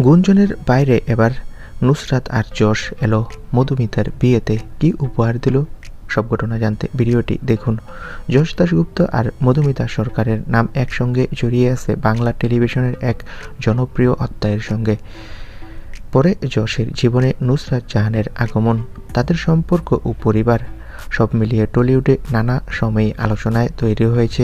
গুঞ্জনের বাইরে এবার নুসরাত আর যশ এলো মধুমিতার বিয়েতে। কি উপহার দিল সব ঘটনা জানতে ভিডিওটি দেখুন। যশ দাশগুপ্ত আর মধুমিতা সরকারের নাম একসঙ্গে জড়িয়ে আছে বাংলা টেলিভিশনের এক জনপ্রিয় অধ্যায়ের সঙ্গে। পরে যশের জীবনে নুসরাত জাহানের আগমন, তাদের সম্পর্ক ও পরিবার সব মিলিয়ে টলিউডে নানা সময়ে আলোচনায় তৈরি হয়েছে।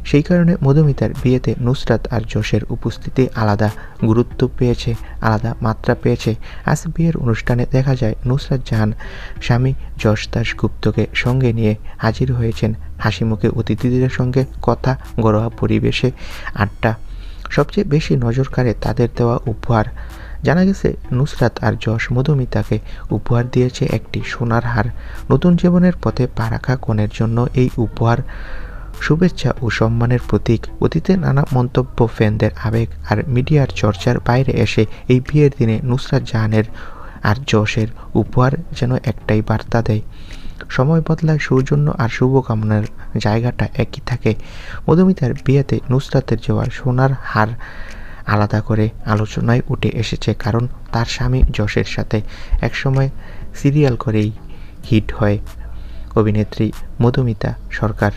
সেই কারণে মধুমিতার বিয়েতে নুসরাত আর যশের উপস্থিতি আলাদা গুরুত্ব পেয়েছে, আলাদা মাত্রা পেয়েছে। আজ বিয়ের অনুষ্ঠানে দেখা যায় নুসরাত জাহান স্বামী যশ দাশগুপ্তকে সঙ্গে নিয়ে হাজির হয়েছেন। হাসিমুখে অতিথিদের সঙ্গে কথা, ঘরোয়া পরিবেশে আড্ডা। সবচেয়ে বেশি নজর কাড়ে তাদের দেওয়া উপহার। জানা গেছে নুসরাত আর যশ মধুমিতাকে উপহার দিয়েছে একটি সোনার হার। নতুন জীবনের পথে পা রাখা কনের জন্য এই উপহার শুভেচ্ছা ও সম্মানের প্রতীক। অতীতে নানা মন্তব্য, ফ্যানদের আবেগ আর মিডিয়ার চর্চার বাইরে এসে এই বিয়ের দিনে নুসরাত জাহানের আর যশের উপহার যেন একটাই বার্তা দেয়, সময় বদলায়, সৌজন্য আর শুভকামনার জায়গাটা একই থাকে। মধুমিতার বিয়েতে নুসরাতের দেওয়া সোনার হার আলাদা করে আলোচনায় উঠে এসেছে, কারণ তার স্বামী যশের সাথে একসময় সিরিয়াল করেই হিট হয় অভিনেত্রী মধুমিতা সরকার।